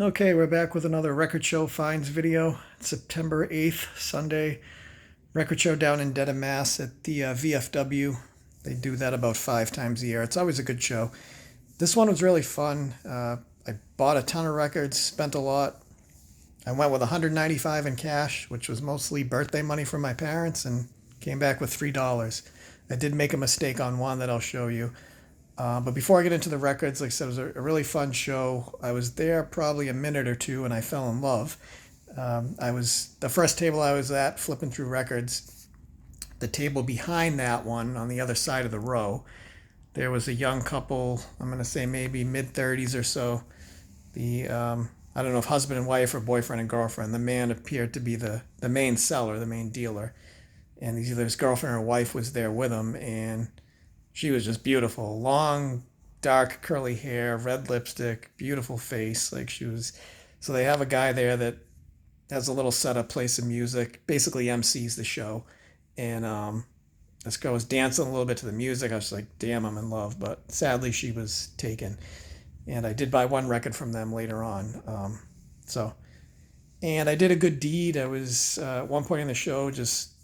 Okay, we're back with another record show finds video. It's September 8th, Sunday. Record show down in Dedham, Mass at the VFW. They do that about 5 times a year. It's always a good show. This one was really fun. I bought a ton of records, spent a lot. I went with 195 in cash, which was mostly birthday money from my parents, and came back with $3. I did make a mistake on one that I'll show you. But before I get into the records, like I said, it was a really fun show. I was there probably a minute or two and I fell in love. I was the first table I was at flipping through records. The table behind that one on the other side of the row, there was a young couple, I'm going to say maybe mid-30s or so. I don't know if husband and wife or boyfriend and girlfriend. The man appeared to be the main seller, the main dealer. And either his girlfriend or wife was there with him, and she was just beautiful. Long, dark, curly hair, red lipstick, beautiful face. Like she was. So they have a guy there that has a little setup, plays some music, basically MCs the show. And this girl was dancing a little bit to the music. I was like, damn, I'm in love. But sadly, she was taken. And I did buy one record from them later on. And I did a good deed. I was at one point in the show just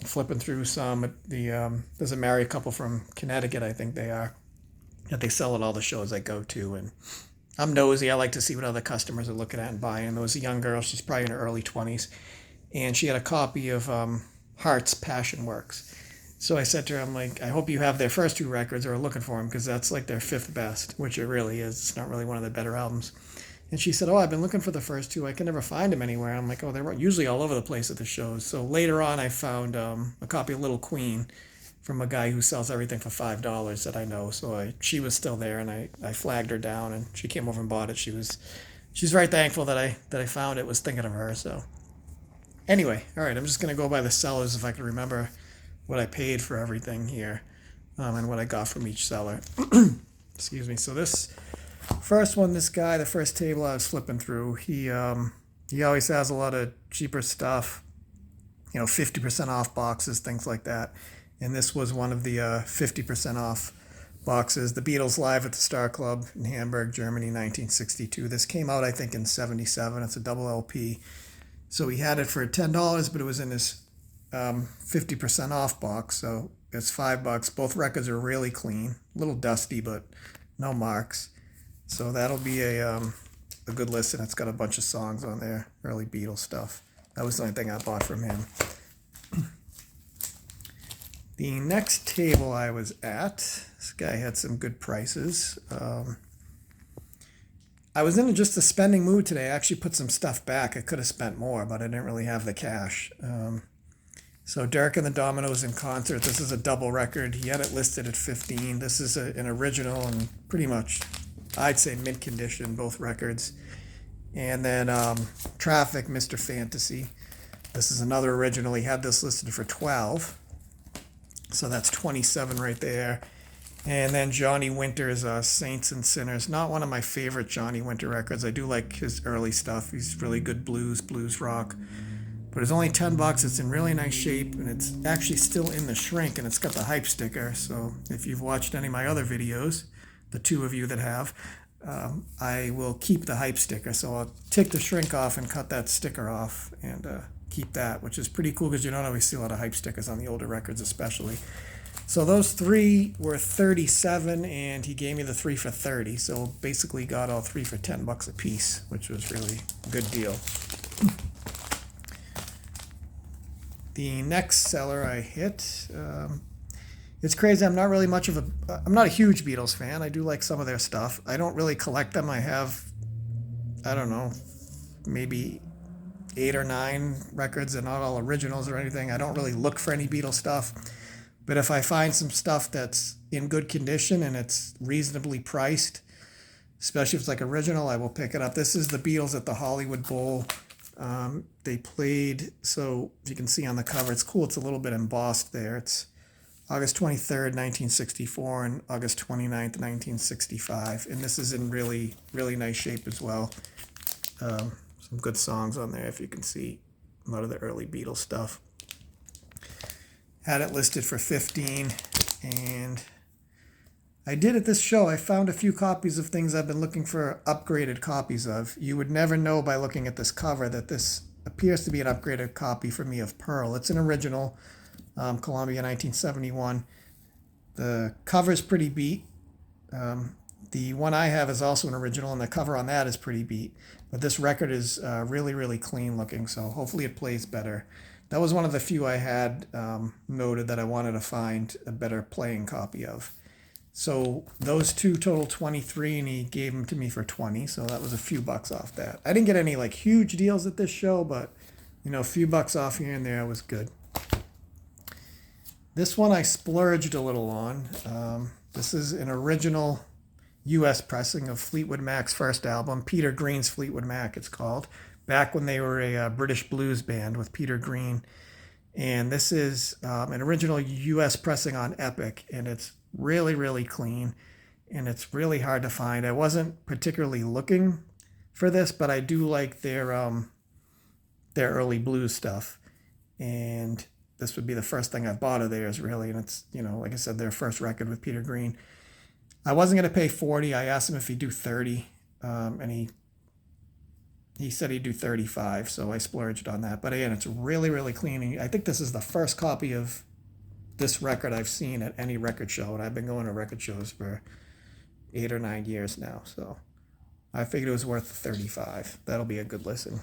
flipping through some. There's a married couple from Connecticut, I think they are, that they sell at all the shows I go to, and I'm nosy. I like to see what other customers are looking at and buying. There was a young girl, she's probably in her early 20s, and she had a copy of Heart's Passion Works. So I said to her, I'm like, I hope you have their first two records or are looking for them, because that's like their fifth best, which it really is. It's not really one of the better albums. And she said, oh, I've been looking for the first two. I can never find them anywhere. I'm like, oh, they're usually all over the place at the shows. So later on, I found a copy of Little Queen from a guy who sells everything for $5 that I know. So she was still there, and I flagged her down, and she came over and bought it. She's very thankful that I found it, was thinking of her. So anyway, all right, I'm just going to go by the sellers if I can remember what I paid for everything here, and what I got from each seller. Excuse me. So this first one, this guy, the first table I was flipping through, he always has a lot of cheaper stuff, 50% off boxes, things like that. And this was one of the 50% off boxes. The Beatles Live at the Star Club in Hamburg, Germany, 1962. This came out, I think, in 77. It's a double LP. So he had it for $10, but it was in his 50% off box. So it's $5. Both records are really clean, a little dusty, but no marks. So that'll be a good listen. It's got a bunch of songs on there, early Beatles stuff. That was the only thing I bought from him. The next table I was at, this guy had some good prices. I was in just a spending mood today. I actually put some stuff back. I could have spent more, but I didn't really have the cash. So Derek and the Dominoes in concert. This is a double record. He had it listed at 15. This is an original and pretty much, I'd say, mint condition, both records. And then Traffic, Mr. Fantasy. This is another original. He had this listed for 12. So that's 27 right there. And then Johnny Winter's Saints and Sinners. Not one of my favorite Johnny Winter records. I do like his early stuff. He's really good blues rock. But it's only $10. It's in really nice shape, and it's actually still in the shrink, and it's got the hype sticker. So if you've watched any of my other videos, the two of you that have, I will keep the hype sticker. So I'll take the shrink off and cut that sticker off and keep that, which is pretty cool because you don't always see a lot of hype stickers on the older records especially. So those three were 37, and he gave me the three for 30. So basically got all three for $10 a piece, which was really a good deal. The next seller I hit, it's crazy. I'm not a huge Beatles fan. I do like some of their stuff. I don't really collect them. I have, I don't know, maybe 8 or 9 records. They're not all originals or anything. I don't really look for any Beatles stuff. But if I find some stuff that's in good condition and it's reasonably priced, especially if it's like original, I will pick it up. This is the Beatles at the Hollywood Bowl. They played, so you can see on the cover, it's cool. It's a little bit embossed there. It's August 23rd, 1964 and August 29th, 1965. And this is in really, really nice shape as well. Some good songs on there, if you can see a lot of the early Beatles stuff. Had it listed for 15, and I did at this show. I found a few copies of things I've been looking for upgraded copies of. You would never know by looking at this cover that this appears to be an upgraded copy for me of Pearl. It's an original, Columbia 1971. The cover's pretty beat. The one I have is also an original, and the cover on that is pretty beat. But this record is really, really clean looking, so hopefully it plays better. That was one of the few I had noted that I wanted to find a better playing copy of. So those two total 23, and he gave them to me for 20, so that was a few bucks off that. I didn't get any like huge deals at this show, but a few bucks off here and there was good. This one I splurged a little on. This is an original U.S. pressing of Fleetwood Mac's first album, Peter Green's Fleetwood Mac it's called, back when they were a British blues band with Peter Green. And this is an original U.S. pressing on Epic, and it's really, really clean, and it's really hard to find. I wasn't particularly looking for this, but I do like their early blues stuff, and this would be the first thing I've bought of theirs, really. And it's, like I said, their first record with Peter Green. I wasn't going to pay 40. I asked him if he'd do 30, and he said he'd do 35, so I splurged on that. But again, it's really, really clean. I think this is the first copy of this record I've seen at any record show, and I've been going to record shows for 8 or 9 years now, so I figured it was worth 35. That'll be a good listen.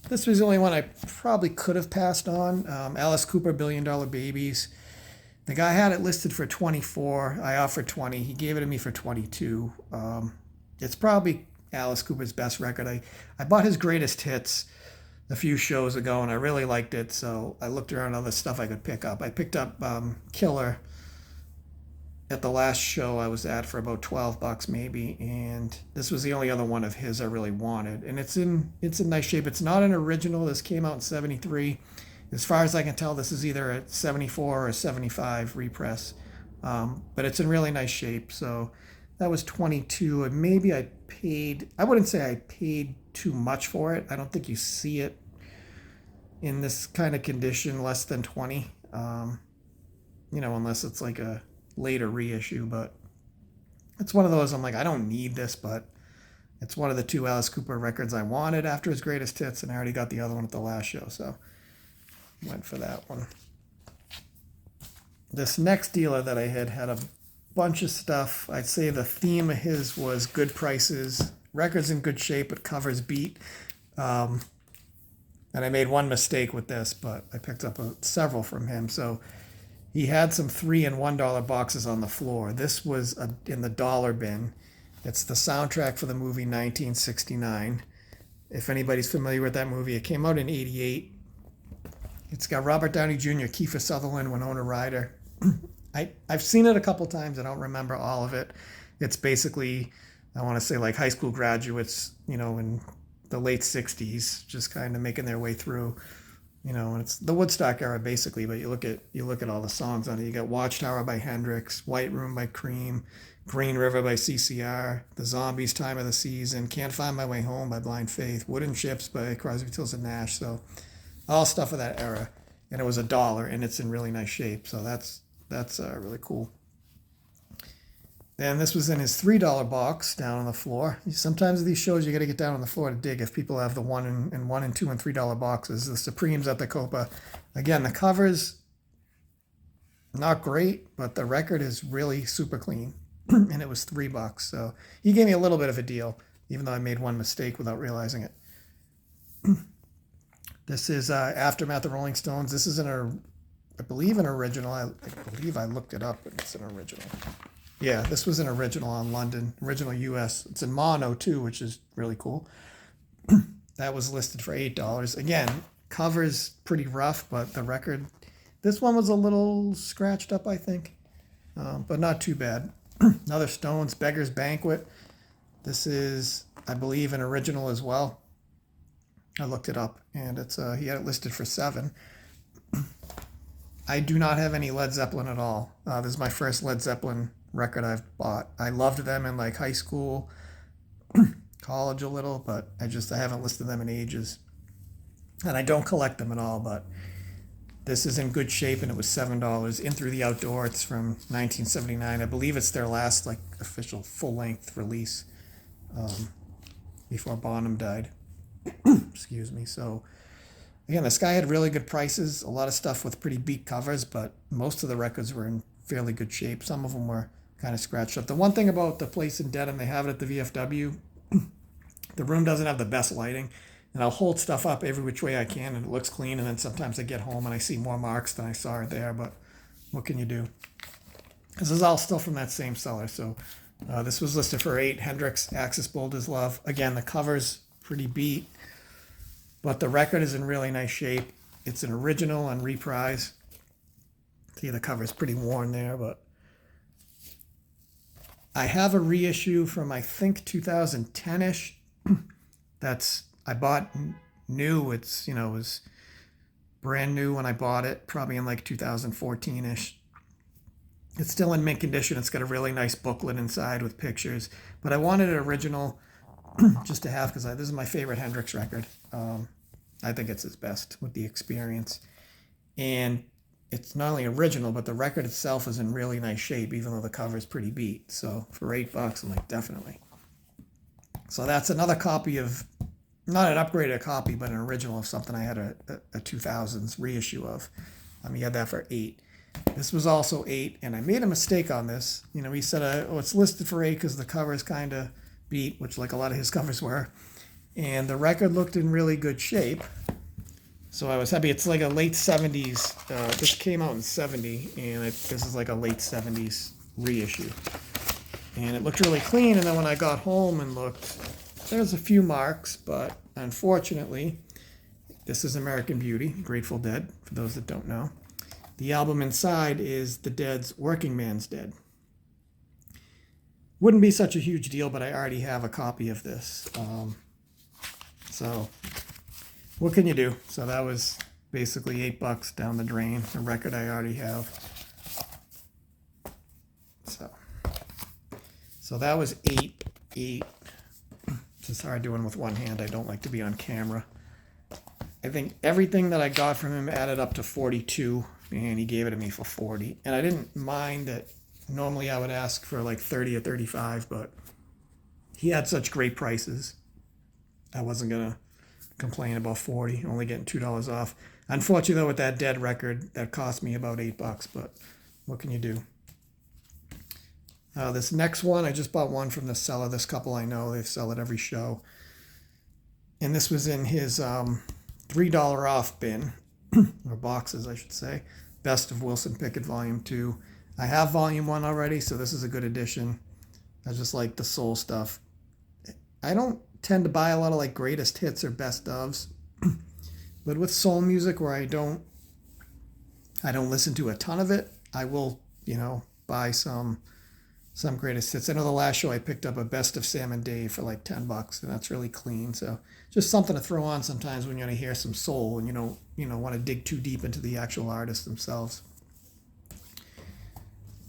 This was the only one I probably could have passed on. Alice Cooper, Billion Dollar Babies. The guy had it listed for 24. I offered 20. He gave it to me for 22. It's probably Alice Cooper's best record. I bought his greatest hits a few shows ago, and I really liked it, so I looked around other stuff I could pick up. I picked up Killer at the last show I was at for about $12 maybe, and this was the only other one of his I really wanted. And it's in nice shape. It's not an original. This came out in 73. As far as I can tell, this is either a 74 or a 75 repress, but it's in really nice shape. So that was 22, and maybe I wouldn't say I paid too much for it. I don't think you see it in this kind of condition less than 20, unless it's like a later reissue. But it's one of those, I'm like, I don't need this, but it's one of the two Alice Cooper records I wanted after his greatest hits, and I already got the other one at the last show, so went for that one. This next dealer that I had a bunch of stuff. I'd say the theme of his was good prices, records in good shape, but covers beat. And I made one mistake with this, but I picked up several from him. So he had some $3 and $1 boxes on the floor. This was in the dollar bin. It's the soundtrack for the movie 1969. If anybody's familiar with that movie, it came out in 88. It's got Robert Downey Jr., Kiefer Sutherland, Winona Ryder. I've seen it a couple times. I don't remember all of it. It's basically, I want to say, like high school graduates, in the late 60s, just kind of making their way through, and it's the Woodstock era basically. But you look at all the songs on it. You got Watchtower by Hendrix, White Room by Cream, Green River by CCR, The Zombies, Time of the Season, Can't Find My Way Home by Blind Faith, Wooden Ships by Crosby, Stills and Nash. So all stuff of that era, and it was $1, and it's in really nice shape. So that's really cool. Then this was in his $3 box down on the floor. Sometimes at these shows you got to get down on the floor to dig if people have the $1 and $2 and $3 boxes. The Supremes at the Copa. Again, the cover's not great, but the record is really super clean. And it was $3. So he gave me a little bit of a deal, even though I made one mistake without realizing it. This is Aftermath of Rolling Stones. This is I believe an original. I believe I looked it up, but it's an original. Yeah, this was an original on London, original US. It's in mono too, which is really cool. That was listed for $8. Again, cover's pretty rough, but the record, this one was a little scratched up, I think, but not too bad. Another Stones, Beggar's Banquet. This is, I believe, an original as well. I looked it up, and it's he had it listed for $7. I do not have any Led Zeppelin at all. This is my first Led Zeppelin record I've bought. I loved them in like high school, college a little, but I haven't listed them in ages. And I don't collect them at all, but This is in good shape, and it was $7. In Through the Outdoor. It's from 1979. I believe it's their last like official full-length release before Bonham died. Excuse me. So again, this guy had really good prices. A lot of stuff with pretty beat covers, but most of the records were in fairly good shape. Some of them were kind of scratched up. The one thing about the place in Dedham, they have it at the VFW. The room doesn't have the best lighting, and I'll hold stuff up every which way I can, and it looks clean. And then sometimes I get home and I see more marks than I saw it there. But what can you do? This is all still from that same seller. So this was listed for $8. Hendrix, Axis Boulder's Love. Again, the cover's pretty beat, but the record is in really nice shape. It's an original on reprise. See, the cover's pretty worn there, but I have a reissue from, I think, 2010-ish. I bought new. It's, it was brand new when I bought it, probably in like 2014-ish. It's still in mint condition. It's got a really nice booklet inside with pictures, but I wanted it original just to have, because this is my favorite Hendrix record. I think it's his best with the experience. And it's not only original, but the record itself is in really nice shape, even though the cover is pretty beat. So for $8, I'm like, definitely. So that's another copy of, not an upgraded copy, but an original of something I had a 2000s reissue of. He had that for $8. This was also $8, and I made a mistake on this. He said, oh, it's listed for $8 because the cover is kind of beat, which like a lot of his covers were. And the record looked in really good shape. So I was happy. It's like a late 70s. This came out in 70, and this is like a late 70s reissue. And it looked really clean, and then when I got home and looked, there's a few marks, but unfortunately, this is American Beauty, Grateful Dead, for those that don't know. The album inside is The Dead's Working Man's Dead. Wouldn't be such a huge deal, but I already have a copy of this. So what can you do? So that was basically $8 down the drain, a record I already have. So that was $8. It's just hard doing with one hand. I don't like to be on camera. I think everything that I got from him added up to $42, and he gave it to me for $40. And I didn't mind that. Normally I would ask for like $30 or $35, but he had such great prices. I wasn't going to complain about $40, only getting $2 off. Unfortunately, though, with that Dead record, that cost me about $8, but what can you do? This next one, I just bought one from the seller. This couple I know, they sell it every show. And this was in his $3 off bin, or boxes, I should say. Best of Wilson Pickett Volume 2. I have Volume 1 already, so this is a good addition. I just like the soul stuff. I don't tend to buy a lot of like greatest hits or best ofs, but with soul music where I don't listen to a ton of it, I will, buy some greatest hits. I know the last show I picked up a Best of Sam and Dave for like $10, and that's really clean. So just something to throw on sometimes when you want to hear some soul and you don't want to dig too deep into the actual artists themselves.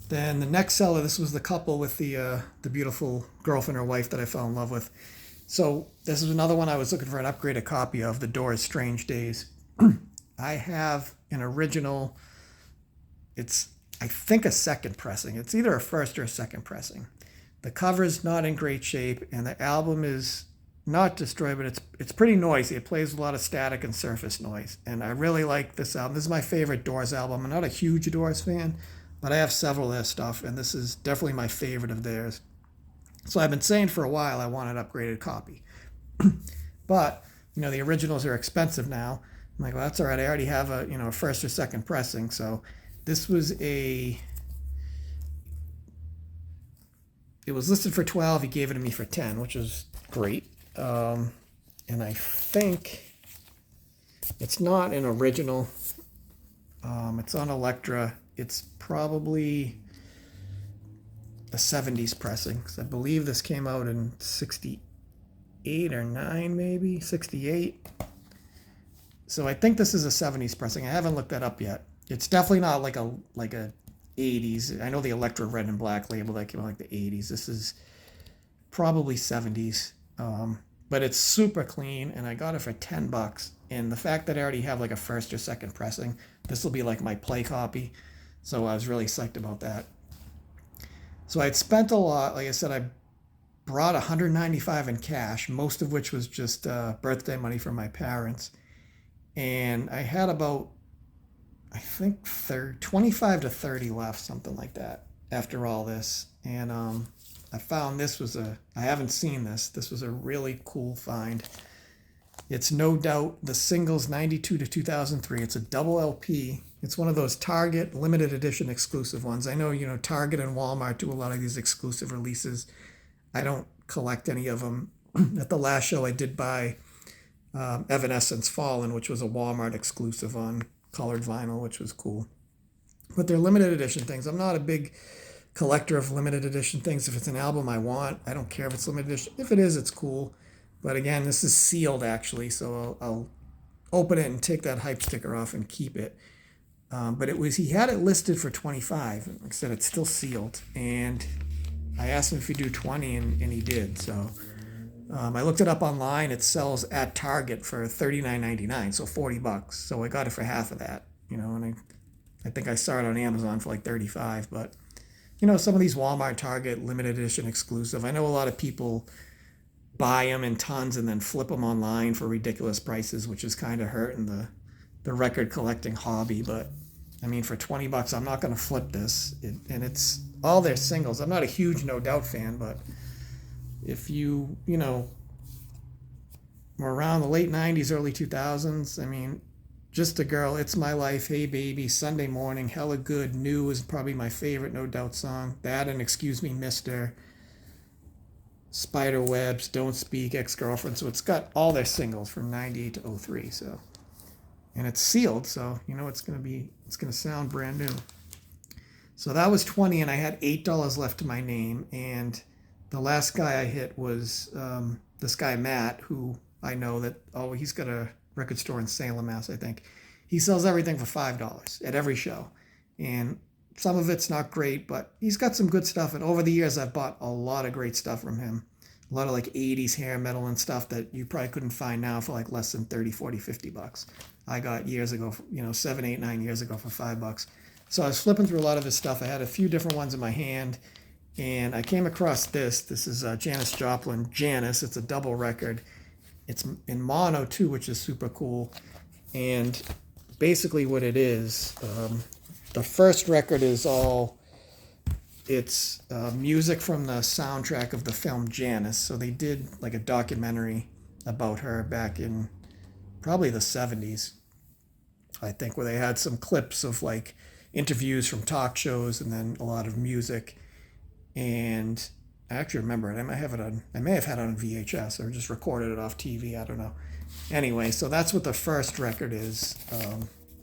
Then the next seller, this was the couple with the beautiful girlfriend or wife that I fell in love with. So this is another one I was looking for an upgraded copy of, The Doors' Strange Days. I have an original. It's, I think, a second pressing. It's either a first or a second pressing. The cover is not in great shape, and the album is not destroyed, but it's pretty noisy. It plays a lot of static and surface noise, and I really like this album. This is my favorite Doors album. I'm not a huge Doors fan, but I have several of their stuff, and this is definitely my favorite of theirs. So I've been saying for a while I want an upgraded copy. But, the originals are expensive now. I'm like, well, that's all right. I already have a first or second pressing. So this was it was listed for $12. He gave it to me for $10, which is great. And I think it's not an original. It's on Elektra. It's probably a 70s pressing, because I believe this came out in 68 or 9, maybe 68. So I think this is a 70s pressing. I haven't looked that up yet. It's definitely not like a 80s. I know the Elektra Red and Black label that came out like the 80s. This is probably 70s. but it's super clean, and I got it for $10. And the fact that I already have like a first or second pressing, this will be like my play copy. So I was really psyched about that. So I'd spent a lot. Like I said, I brought 195 in cash, most of which was just birthday money from my parents. And I had about, I think, 25 to 30 left, something like that, after all this. And I found I haven't seen this. This was a really cool find. It's no doubt the singles 92 to 2003. It's a double LP. It's one of those Target limited edition exclusive ones. I know, Target and Walmart do a lot of these exclusive releases. I don't collect any of them. At the last show, I did buy Evanescence Fallen, which was a Walmart exclusive on colored vinyl, which was cool. But they're limited edition things. I'm not a big collector of limited edition things. If it's an album I want, I don't care if it's limited edition. If it is, it's cool. But again, this is sealed actually, so I'll open it and take that hype sticker off and keep it. But he had it listed for 25. Like I said, it's still sealed. And I asked him if he'd do 20, and he did. So I looked it up online. It sells at Target for $39.99, so $40. So I got it for half of that, and I think I saw it on Amazon for like 35. But, some of these Walmart, Target, limited edition exclusive, I know a lot of people buy them in tons and then flip them online for ridiculous prices, which is kind of hurting the record collecting hobby. But I mean, for $20, I'm not going to flip this. And it's all their singles. I'm not a huge No Doubt fan, but if you were around the late 90s, early 2000s, I mean, Just a Girl, It's My Life, Hey Baby, Sunday Morning, Hella Good, New is probably my favorite No Doubt song. That and Excuse Me, Mister, Spiderwebs, Don't Speak, Ex-Girlfriend. So it's got all their singles from 98 to 03. So, and it's sealed, so it's gonna sound brand new. So that was 20, and I had $8 left to my name. And the last guy I hit was this guy Matt, who I know that he's got a record store in Salem, Mass. I think he sells everything for $5 at every show, and some of it's not great, but he's got some good stuff. And over the years, I've bought a lot of great stuff from him. A lot of like 80s hair metal and stuff that you probably couldn't find now for like less than 30, 40, $50. I got years ago, 7, 8, 9 years ago for $5. So I was flipping through a lot of his stuff. I had a few different ones in my hand, and I came across this. This is Janis Joplin, Janis. It's a double record. It's in mono too, which is super cool. And basically what it is, the first record is it's music from the soundtrack of the film Janis. So they did like a documentary about her back in probably the 70s, I think, where they had some clips of like interviews from talk shows and then a lot of music. And I actually remember it. I may have had it on VHS or just recorded it off TV. I don't know. Anyway, so that's what the first record is.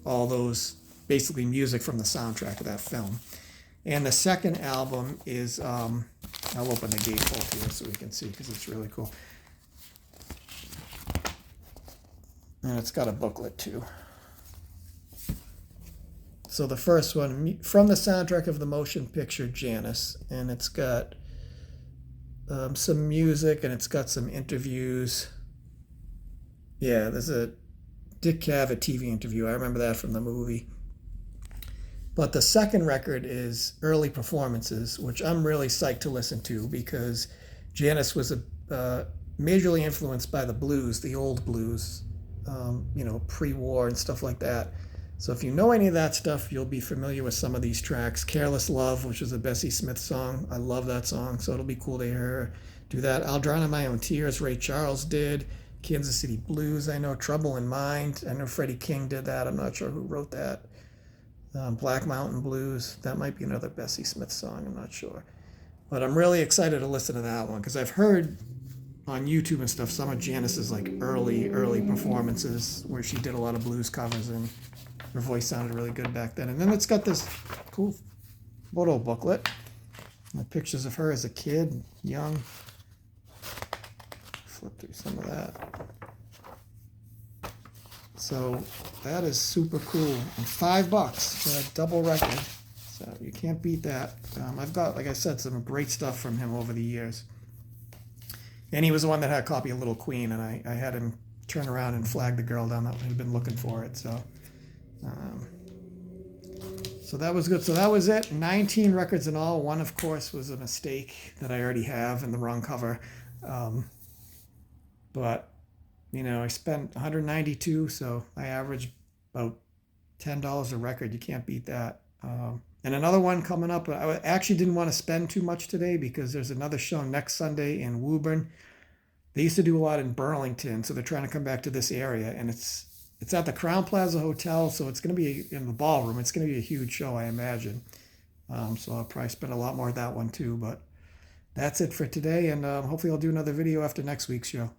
All those basically music from the soundtrack of that film. And the second album is, I'll open the gatefold here so we can see because it's really cool. And it's got a booklet too. So the first one, from the soundtrack of the motion picture Janis, and it's got some music and it's got some interviews. Yeah, there's a Dick Cavett TV interview. I remember that from the movie. But the second record is early performances, which I'm really psyched to listen to because Janis was majorly influenced by the blues, the old blues, pre-war and stuff like that. So if you know any of that stuff, you'll be familiar with some of these tracks. Careless Love, which is a Bessie Smith song. I love that song, so it'll be cool to hear her do that. I'll Drown in My Own Tears, Ray Charles did. Kansas City Blues, I know. Trouble in Mind, I know Freddie King did that. I'm not sure who wrote that. Black Mountain Blues, that might be another Bessie Smith song, I'm not sure. But I'm really excited to listen to that one because I've heard on YouTube and stuff some of Janis's like early performances where she did a lot of blues covers and her voice sounded really good back then. And then it's got this cool photo booklet. And pictures of her as a kid, young. Flip through some of that. So that is super cool. And $5 for a double record. So you can't beat that. I've got, like I said, some great stuff from him over the years. And he was the one that had a copy of Little Queen, and I had him turn around and flag the girl down that had been looking for it. Um, so that was good. So that was it. 19 records in all. One, of course, was a mistake that I already have in the wrong cover. Um, but I spent 192, so I averaged about $10 a record. You can't beat that. And another one coming up. I actually didn't want to spend too much today because there's another show next Sunday in Woburn. They used to do a lot in Burlington, so they're trying to come back to this area, and it's at the Crown Plaza Hotel, so it's going to be in the ballroom. It's going to be a huge show, I imagine. So I'll probably spend a lot more at that one too. But that's it for today, and hopefully I'll do another video after next week's show.